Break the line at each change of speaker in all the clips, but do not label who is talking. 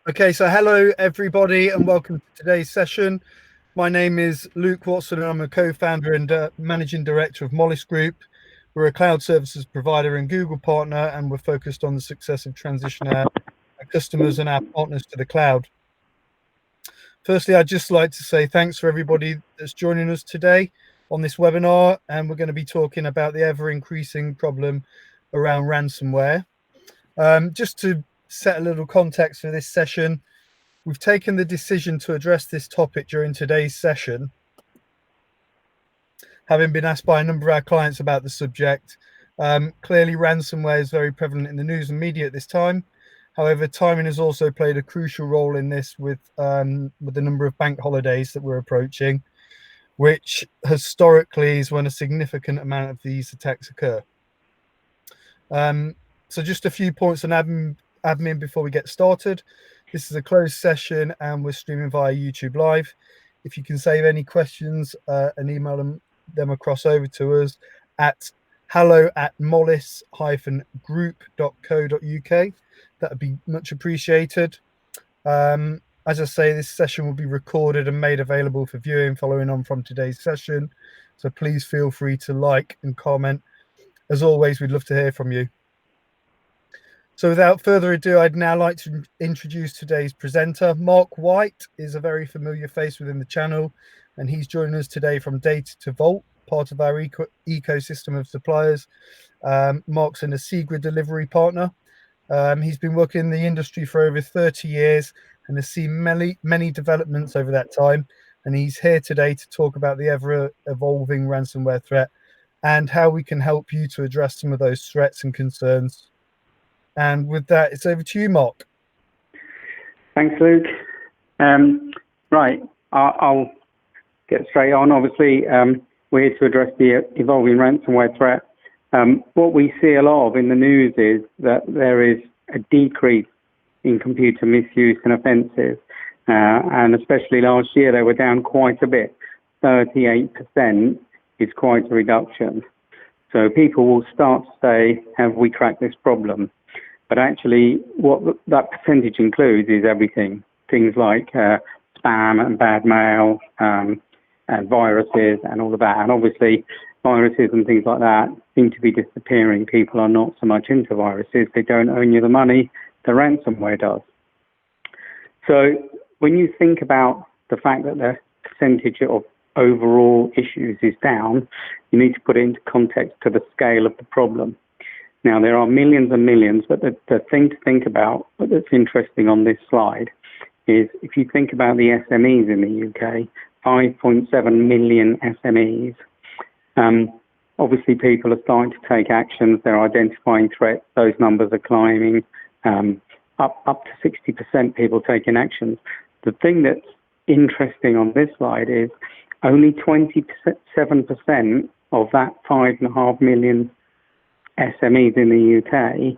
Okay, so hello everybody and welcome to today's session. My name is Luke Watson and I'm a co-founder and managing director of Mollis Group. We're a cloud services provider and Google partner, and we're focused on the successive transition of our customers and our partners to the cloud. Firstly, I'd just like to say thanks for everybody that's joining us today on this webinar, and we're going to be talking about the ever-increasing problem around ransomware. Just to set a little context for this session, we've taken the decision to address this topic during today's session, having been asked by a number of our clients about the subject. Clearly, ransomware is very prevalent in the news and media at this time. However, timing has also played a crucial role in this with the number of bank holidays that we're approaching, which historically is when a significant amount of these attacks occur. So just a few points on admin before we get started. This is a closed session and we're streaming via YouTube Live. If you can save any questions and email them across over to us at hello@mollis-group.co.uk. That would be much appreciated. As I say, this session will be recorded and made available for viewing following on from today's session. So please feel free to like and comment. As always, we'd love to hear from you. So without further ado, I'd now like to introduce today's presenter. Mark White is a very familiar face within the channel, and he's joining us today from Data to Vault, part of our ecosystem of suppliers. Mark's a Segra delivery partner. He's been working in the industry for over 30 years and has seen many developments over that time. And he's here today to talk about the ever-evolving ransomware threat and how we can help you to address some of those threats and concerns. And with that, it's over to you, Mark.
Thanks, Luke. Right, I'll get straight on. Obviously, we're here to address the evolving ransomware threat. What we see a lot of in the news is that there is a decrease in computer misuse and offences, and especially last year they were down quite a bit. 38% is quite a reduction. So people will start to say, have we cracked this problem? But actually, what that percentage includes is everything. Things like spam and bad mail and viruses and all of that. And obviously, viruses and things like that seem to be disappearing. People are not so much into viruses. They don't earn you the money. The ransomware does. So when you think about the fact that the percentage of overall issues is down, you need to put it into context to the scale of the problem. Now, there are millions and millions, but the thing to think about that's interesting on this slide is if you think about the SMEs in the UK, 5.7 million SMEs. Obviously, people are starting to take actions. They're identifying threats. Those numbers are climbing up to 60% people taking actions. The thing that's interesting on this slide is only 27% of that 5.5 million SMEs in the UK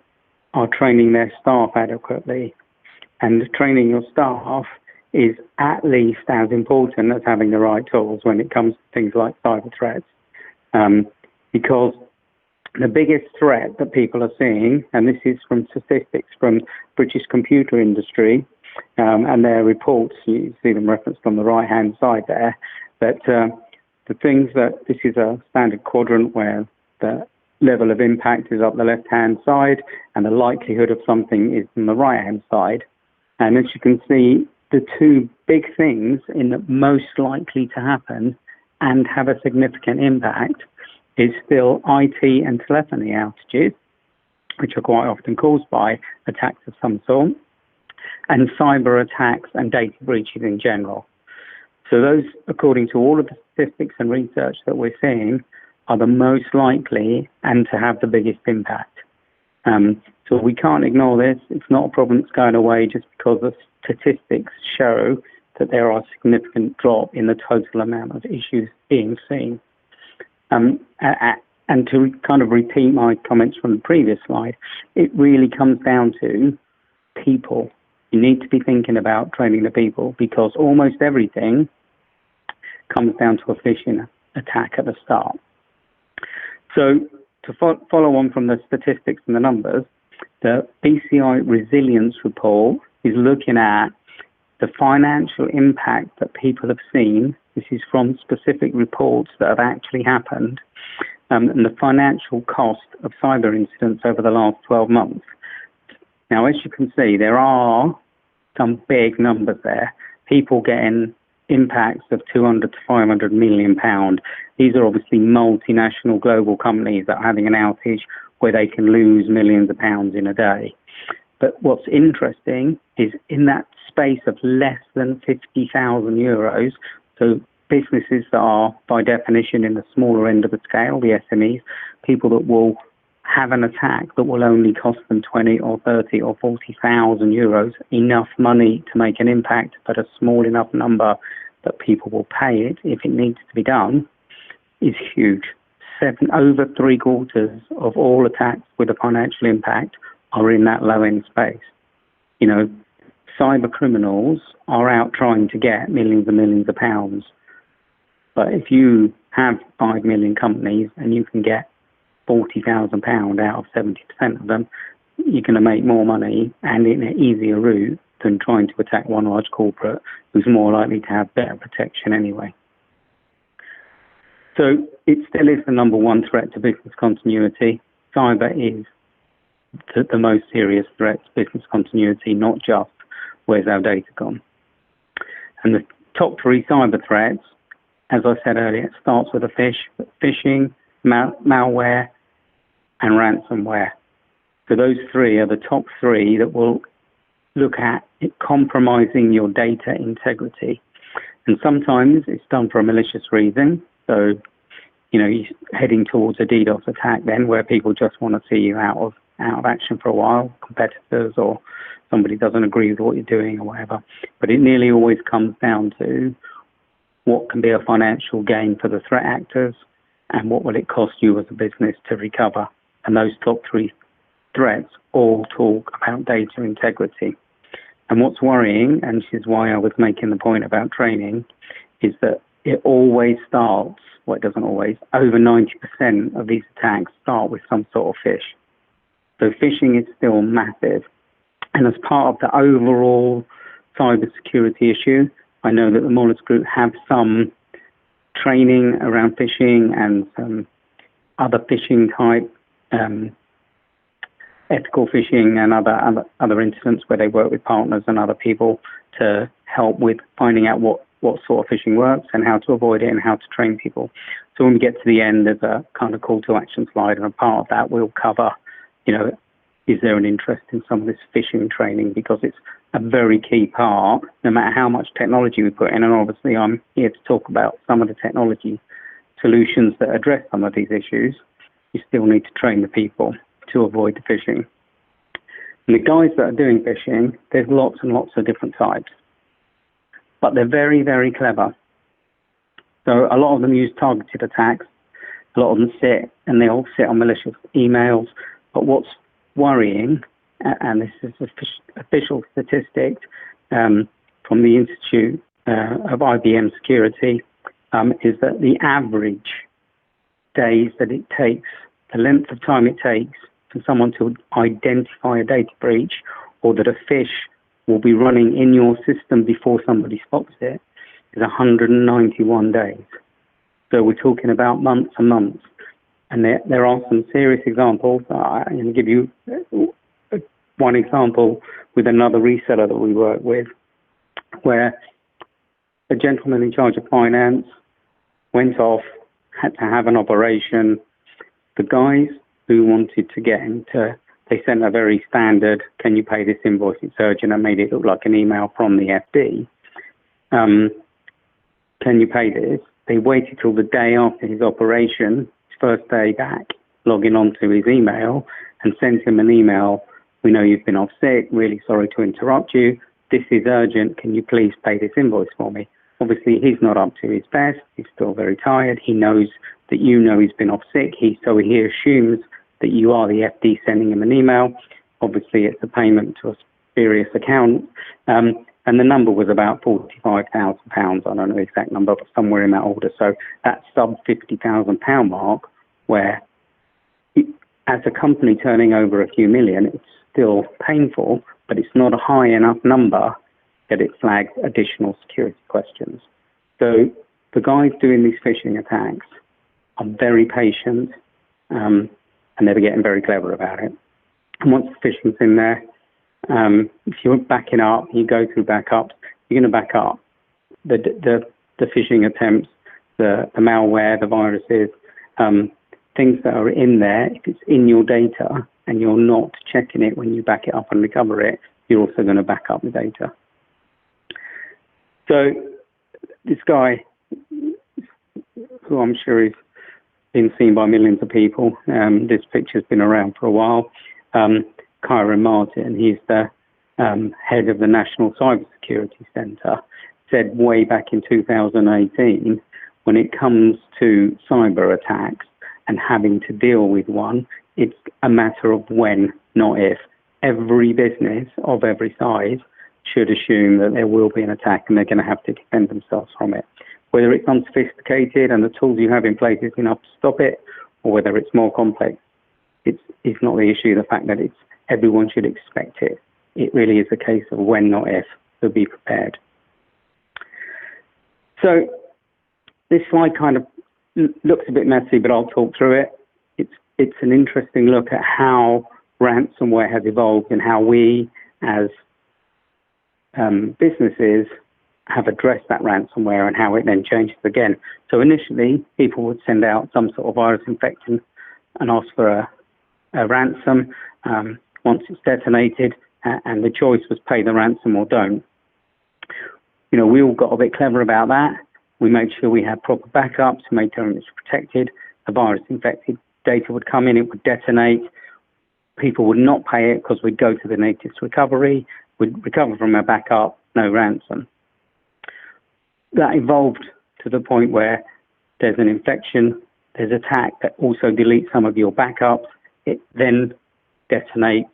are training their staff adequately. And training your staff is at least as important as having the right tools when it comes to things like cyber threats. Because the biggest threat that people are seeing, and this is from statistics from British computer industry and their reports, you see them referenced on the right-hand side there, that the things that this is a standard quadrant where the level of impact is up the left-hand side and the likelihood of something is on the right-hand side. And as you can see, the two big things in the most likely to happen and have a significant impact is still IT and telephony outages, which are quite often caused by attacks of some sort, and cyber attacks and data breaches in general. So those, according to all of the statistics and research that we're seeing, are the most likely and to have the biggest impact. So we can't ignore this. It's not a problem that's going away just because the statistics show that there are a significant drop in the total amount of issues being seen. And to kind of repeat my comments from the previous slide, it really comes down to people. You need to be thinking about training the people because almost everything comes down to a phishing attack at the start. So to follow on from the statistics and the numbers, the BCI Resilience Report is looking at the financial impact that people have seen. This is from specific reports that have actually happened, and the financial cost of cyber incidents over the last 12 months. Now, as you can see, there are some big numbers there. People getting impacts of 200 to 500 million pound. These are obviously multinational global companies that are having an outage where they can lose millions of pounds in a day. But what's interesting is in that space of less than 50,000 euros, so businesses that are by definition in the smaller end of the scale, the SMEs, people that will have an attack that will only cost them 20 or 30 or 40,000 euros, enough money to make an impact, but a small enough number that people will pay it if it needs to be done, is huge. Over 3/4 of all attacks with a financial impact are in that low-end space. You know, cyber criminals are out trying to get millions and millions of pounds. But if you have 5 million companies and you can get £40,000 out of 70% of them, you're going to make more money and in an easier route than trying to attack one large corporate who's more likely to have better protection anyway. So it still is the number one threat to business continuity. Cyber is the most serious threat to business continuity, not just where's our data gone. And the top 3 cyber threats, as I said earlier, it starts with phishing, malware, and ransomware. So those 3 are the top 3 that will look at it compromising your data integrity. And sometimes it's done for a malicious reason. So, you know, you're heading towards a DDoS attack then where people just want to see you out of action for a while, competitors or somebody doesn't agree with what you're doing or whatever. But it nearly always comes down to what can be a financial gain for the threat actors and what will it cost you as a business to recover. And those top 3 threats all talk about data integrity. And what's worrying, and this is why I was making the point about training, is that it always starts, well, it doesn't always, over 90% of these attacks start with some sort of phish. So phishing is still massive. And as part of the overall cybersecurity issue, I know that the Moelis Group have some training around phishing and some other phishing type, ethical phishing and other incidents where they work with partners and other people to help with finding out what sort of phishing works and how to avoid it and how to train people. So when we get to the end, there's a kind of call to action slide, and a part of that we'll cover, you know, is there an interest in some of this phishing training, because it's a very key part, no matter how much technology we put in. And obviously I'm here to talk about some of the technology solutions that address some of these issues. You still need to train the people to avoid the phishing. And the guys that are doing phishing, there's lots and lots of different types, but they're very, very clever. So a lot of them use targeted attacks. A lot of them they all sit on malicious emails. But what's worrying, and this is official statistics from the Institute of IBM Security, is that the average days that it takes, the length of time it takes for someone to identify a data breach, or that a phish will be running in your system before somebody spots it, is 191 days. So we're talking about months and months. And there are some serious examples. I'm going to give you one example with another reseller that we work with, where a gentleman in charge of finance went off, had to have an operation. The guys who wanted to get into, they sent a very standard, can you pay this invoice, it's urgent, and made it look like an email from the FD. Can you pay this? They waited till the day after his operation, his first day back, logging onto his email and sent him an email. We know you've been off sick, really sorry to interrupt you. This is urgent, can you please pay this invoice for me? Obviously, he's not up to his best. He's still very tired. He knows that you know he's been off sick. So he assumes that you are the FD sending him an email. Obviously, it's a payment to a spurious account. And the number was about £45,000. I don't know the exact number, but somewhere in that order. So that sub £50,000 mark, where as a company turning over a few million, it's still painful. but it's not a high enough number that it flags additional security questions. So the guys doing these phishing attacks are very patient, and they're getting very clever about it. And once the phishing's in there, if you're backing up, you go through backups, you're going to back up the phishing attempts, the malware, the viruses, things that are in there. If it's in your data and you're not checking it when you back it up and recover it, you're also going to back up the data. So this guy, who I'm sure is been seen by millions of people, this picture's been around for a while, Kyron Martin, he's the head of the National Cybersecurity Centre, said way back in 2018, when it comes to cyber attacks and having to deal with one, it's a matter of when, not if. Every business of every size should assume that there will be an attack and they're going to have to defend themselves from it. Whether it's unsophisticated and the tools you have in place is enough to stop it, or whether it's more complex, it's not the issue. The fact that everyone should expect it. It really is a case of when, not if, to be prepared. So this slide kind of looks a bit messy, but I'll talk through it. It's an interesting look at how ransomware has evolved and how we, as businesses, have addressed that ransomware and how it then changes again. So initially, people would send out some sort of virus infection and ask for a ransom. Once it's detonated, and the choice was pay the ransom or don't. You know, we all got a bit clever about that. We made sure we had proper backups, made sure it was protected. The virus-infected data would come in, it would detonate. People would not pay it because we'd go to the native recovery, we'd recover from our backup, no ransom. That evolved to the point where there's an infection, there's attack that also deletes some of your backups. It then detonates.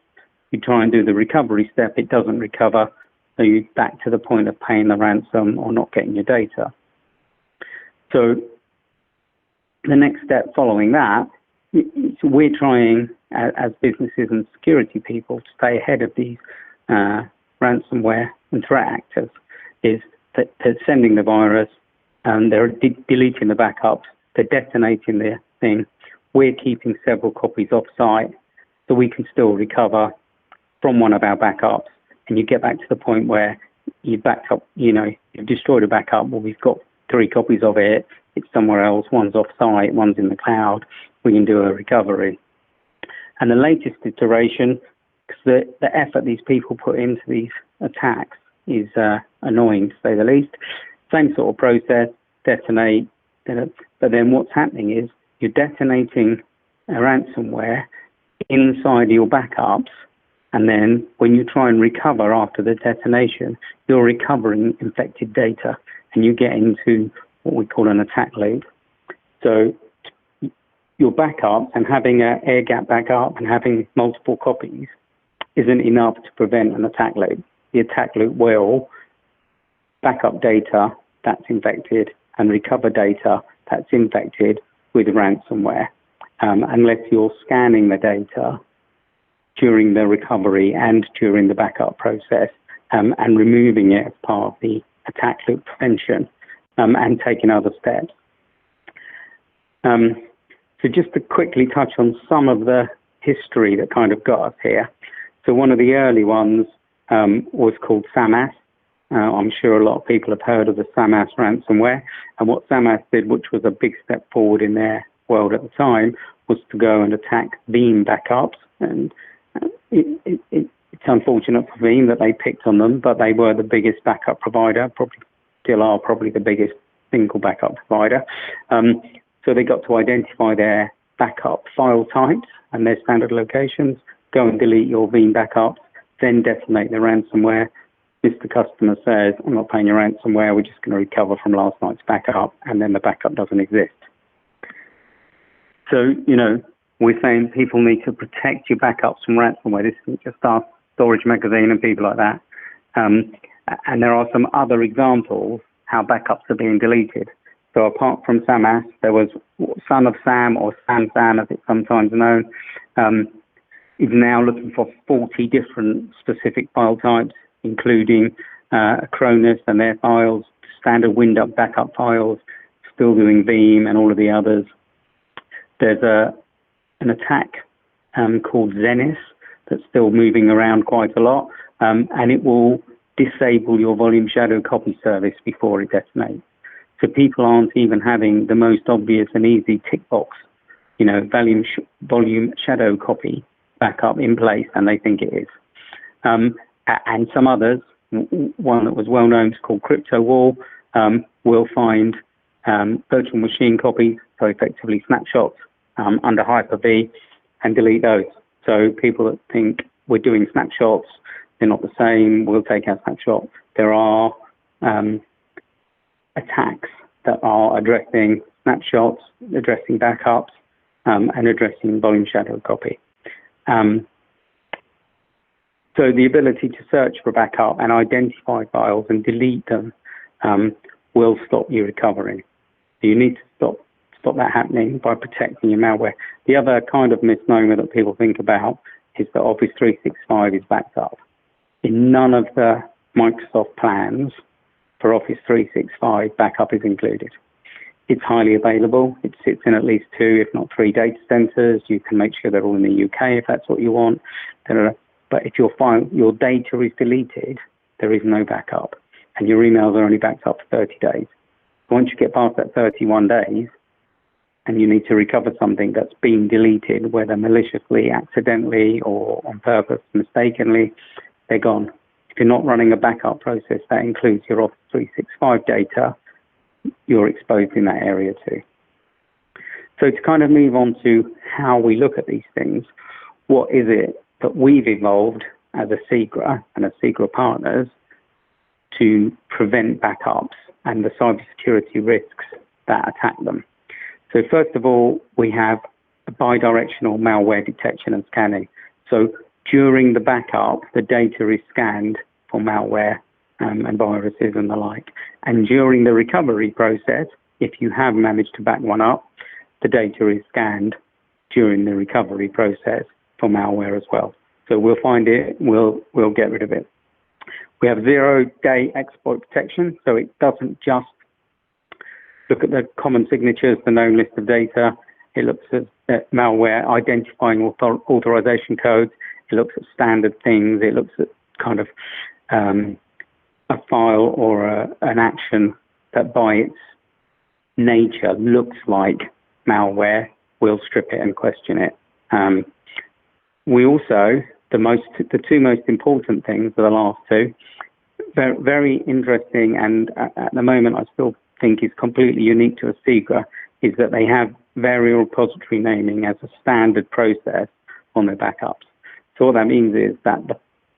You try and do the recovery step, it doesn't recover. So you're back to the point of paying the ransom or not getting your data. So the next step following that, we're trying as businesses and security people to stay ahead of these ransomware and threat actors, is that they're sending the virus and they're deleting the backups, they're detonating the thing. We're keeping several copies off-site so we can still recover from one of our backups, and you get back to the point where you backed up, you've destroyed a backup, well, we've got 3 copies of it, it's somewhere else, one's off-site, one's in the cloud, we can do a recovery. And the latest iteration, because the effort these people put into these attacks is annoying, to say the least. Same sort of process, detonate, but then what's happening is you're detonating a ransomware inside your backups, and then when you try and recover after the detonation, you're recovering infected data, and you get into what we call an attack loop. So your backup and having an air gap backup and having multiple copies isn't enough to prevent an attack loop. The attack loop will back up data that's infected and recover data that's infected with ransomware, unless you're scanning the data during the recovery and during the backup process, and removing it as part of the attack loop prevention, and taking other steps. So just to quickly touch on some of the history that kind of got us here. So one of the early ones was called SAMAS. I'm sure a lot of people have heard of the SAMAS ransomware. And what SAMAS did, which was a big step forward in their world at the time, was to go and attack Veeam backups. And it's unfortunate for Veeam that they picked on them, but they were the biggest backup provider, probably still are probably the biggest single backup provider. So they got to identify their backup file types and their standard locations, go and delete your Veeam backups, then detonate the ransomware. Mr. Customer says, I'm not paying your ransomware, we're just going to recover from last night's backup, and then the backup doesn't exist. So, we're saying people need to protect your backups from ransomware. This isn't just our storage magazine and people like that. And there are some other examples how backups are being deleted. So apart from SAMAS, there was Son of Sam, or Sam as it's sometimes known. is now looking for 40 different specific file types, including Acronis and their files, standard Windup backup files, still doing Veeam and all of the others. There's an attack called Zenith that's still moving around quite a lot, and it will disable your volume shadow copy service before it detonates. So people aren't even having the most obvious and easy tick box, volume shadow copy backup in place, and they think it is. And some others, one that was well known is called Crypto Wall, will find virtual machine copies, so effectively snapshots under Hyper-V, and delete those. So people that think we're doing snapshots, they're not the same, we'll take our snapshot. There are attacks that are addressing snapshots, addressing backups, and addressing volume shadow copy. So the ability to search for backup and identify files and delete them will stop you recovering. So you need to stop that happening by protecting your malware. The other kind of misnomer that people think about is that Office 365 is backed up. In none of the Microsoft plans for Office 365, backup is included. It's highly available. It sits in at least 2, if not 3 data centers. You can make sure they're all in the UK if that's what you want. But if your data is deleted, there is no backup, and your emails are only backed up for 30 days. Once you get past that 31 days, and you need to recover something that's been deleted, whether maliciously, accidentally, or on purpose, mistakenly, they're gone. If you're not running a backup process that includes your Office 365 data, you're exposed in that area too. So to kind of move on to how we look at these things, what is it that we've evolved as a SIGRA and as SIGRA partners to prevent backups and the cybersecurity risks that attack them? So first of all, we have bidirectional malware detection and scanning. So during the backup, the data is scanned for malware and viruses and the like. And during the recovery process, if you have managed to back one up, the data is scanned during the recovery process for malware as well. So we'll find it, we'll get rid of it. We have 0-day exploit protection, so it doesn't just look at the common signatures, the known list of data. It looks at malware identifying authorization codes. It looks at standard things. It looks at kind of a file or an action that by its nature looks like malware. We'll strip it and question it. We also, the two most important things are the last two. Very, very interesting, and at the moment I still think is completely unique to a SIGRA, is that they have variable repository naming as a standard process on their backups. So what that means is that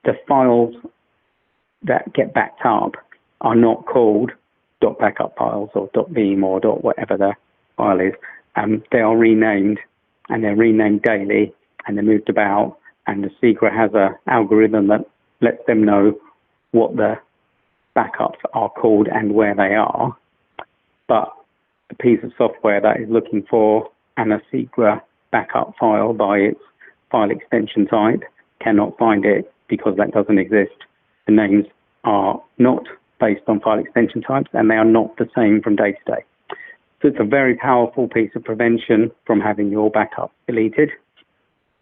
the files that get backed up are not called .backup files or .veeam or whatever the file is. They are renamed, and they're renamed daily, and they're moved about, and the SIGRA has an algorithm that lets them know what the backups are called and where they are. But a piece of software that is looking for an SIGRA backup file by its file extension type cannot find it because that doesn't exist. The names are not based on file extension types, and they are not the same from day to day. So it's a very powerful piece of prevention from having your backup deleted.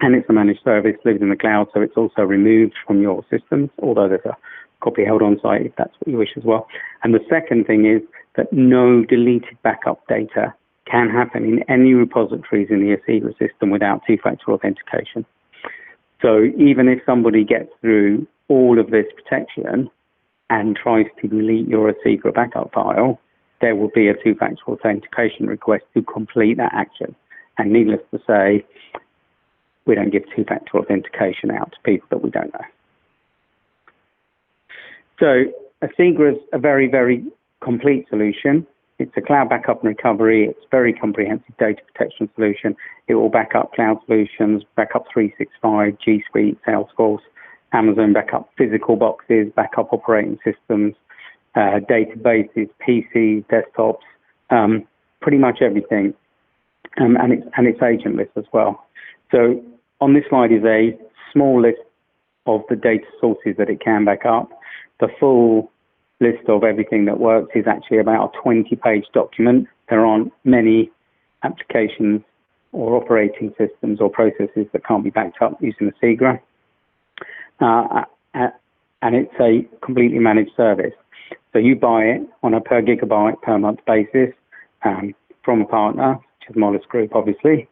And it's a managed service, lives in the cloud, so it's also removed from your systems, although there's a copy held on site if that's what you wish as well. And the second thing is that no deleted backup data can happen in any repositories in the SIGRA system without two-factor authentication. So even if somebody gets through all of this protection and tries to delete your SIGRA backup file, there will be a two-factor authentication request to complete that action. And needless to say, we don't give two-factor authentication out to people that we don't know. So a SIGRA is a very, very complete solution. It's a cloud backup and recovery. It's a very comprehensive data protection solution. It will back up cloud solutions, backup 365, G Suite, Salesforce, Amazon backup physical boxes, backup operating systems, databases, PCs, desktops, pretty much everything. And it's agentless as well. So on this slide is a small list of the data sources that it can back up. The full list of everything that works is actually about a 20-page document. There aren't many applications or operating systems or processes that can't be backed up using the SIGRA. And it's a completely managed service. So you buy it on a per gigabyte per month basis from a partner, which is Mollis Group, obviously.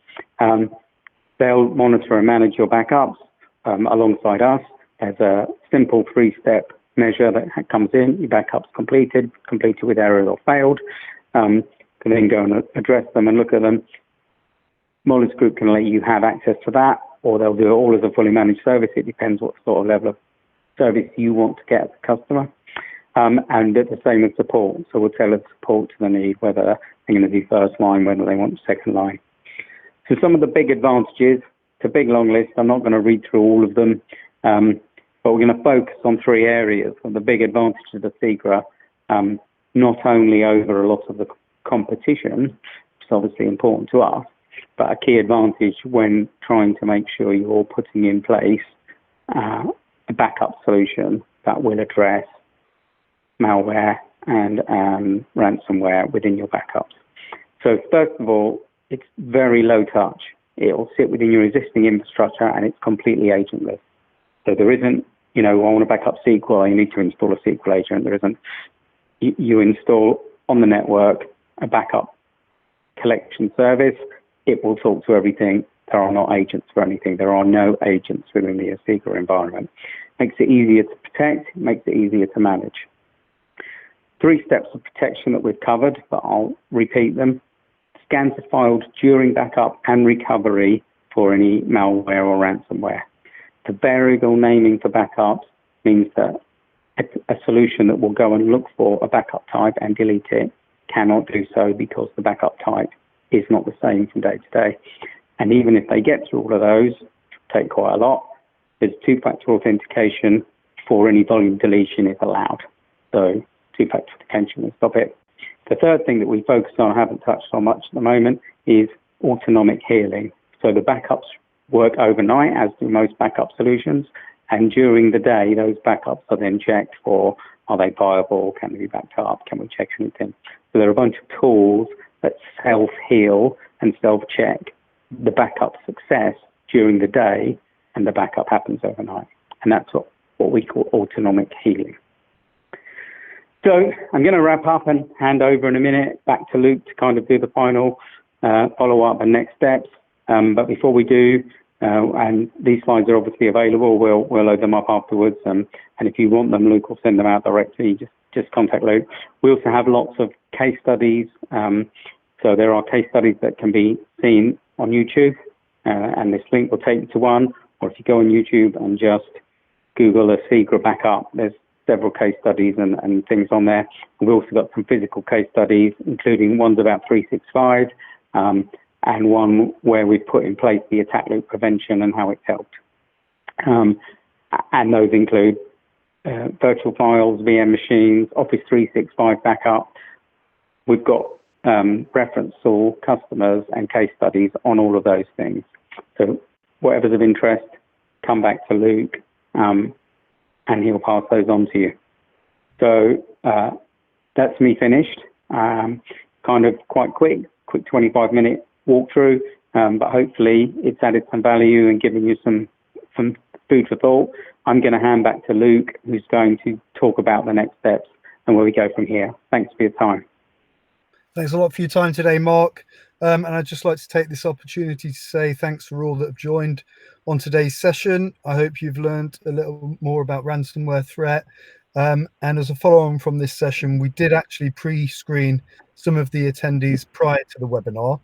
They'll monitor and manage your backups alongside us. There's a simple 3-step measure that comes in. Your backup's completed with errors or failed. Can then go and address them and look at them. Mollis Group can let you have access to that, or they'll do it all as a fully managed service. It depends what sort of level of service you want to get as a customer. And the same as support. So we'll tailor the support to the need, whether they're going to do first line, whether they want second line. So some of the big advantages, it's a big long list. I'm not going to read through all of them, but we're going to focus on 3 areas of the big advantages of the SIGRA, not only over a lot of the competition, which is obviously important to us, but a key advantage when trying to make sure you're putting in place a backup solution that will address malware and ransomware within your backups. So first of all, it's very low touch. It'll sit within your existing infrastructure and it's completely agentless. So there isn't, I want to back up SQL, you need to install a SQL agent. There isn't. You install on the network a backup collection service. It will talk to everything. There are not agents for anything. There are no agents within the SIGRA environment. Makes it easier to protect, makes it easier to manage. 3 steps of protection that we've covered, but I'll repeat them. Scans are filed during backup and recovery for any malware or ransomware. The variable naming for backups means that a solution that will go and look for a backup type and delete it cannot do so because the backup type is not the same from day to day. And even if they get through all of those, take quite a lot, there's 2-factor authentication for any volume deletion is allowed. So 2-factor authentication will stop it. The third thing that we focus on, I haven't touched on much at the moment, is autonomic healing. So the backups work overnight, as do most backup solutions, and during the day, those backups are then checked for, are they viable, can they be backed up, can we check anything? So there are a bunch of tools that self-heal and self-check the backup success during the day, and the backup happens overnight. And that's what we call autonomic healing. So I'm going to wrap up and hand over in a minute back to Luke to kind of do the final follow-up and next steps. But before we do, and these slides are obviously available, we'll load them up afterwards. And if you want them, Luke will send them out directly. Just contact Luke. We also have lots of case studies. So there are case studies that can be seen on YouTube, and this link will take you to one. Or if you go on YouTube and just Google a SIGRA backup, there's several case studies and things on there. We've also got some physical case studies, including ones about 365, and one where we've put in place the attack loop prevention and how it's helped. And those include virtual files, VM machines, Office 365 backup. We've got reference to customers and case studies on all of those things. So whatever's of interest, come back to Luke, and he'll pass those on to you. So that's me finished. Kind of quite quick 25-minute walkthrough, but hopefully it's added some value and given you some food for thought. I'm going to hand back to Luke, who's going to talk about the next steps and where we go from here. Thanks for your time.
Thanks a lot for your time today, Mark. And I'd just like to take this opportunity to say thanks for all that have joined on today's session. I hope you've learned a little more about ransomware threat. And as a follow-on from this session, we did actually pre-screen some of the attendees prior to the webinar.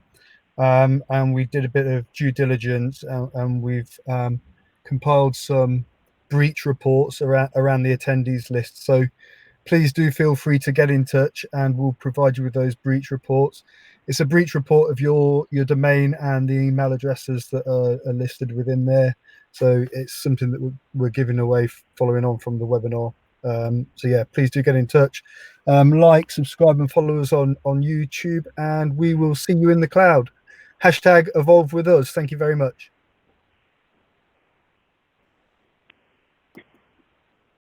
And we did a bit of due diligence, and we've compiled some breach reports around the attendees list. So please do feel free to get in touch and we'll provide you with those breach reports. It's a breach report of your domain and the email addresses that are listed within there. So it's something that we're giving away following on from the webinar. So yeah, please do get in touch. Like, subscribe and follow us on YouTube, and we will see you in the cloud. #evolve with us. Thank you very much.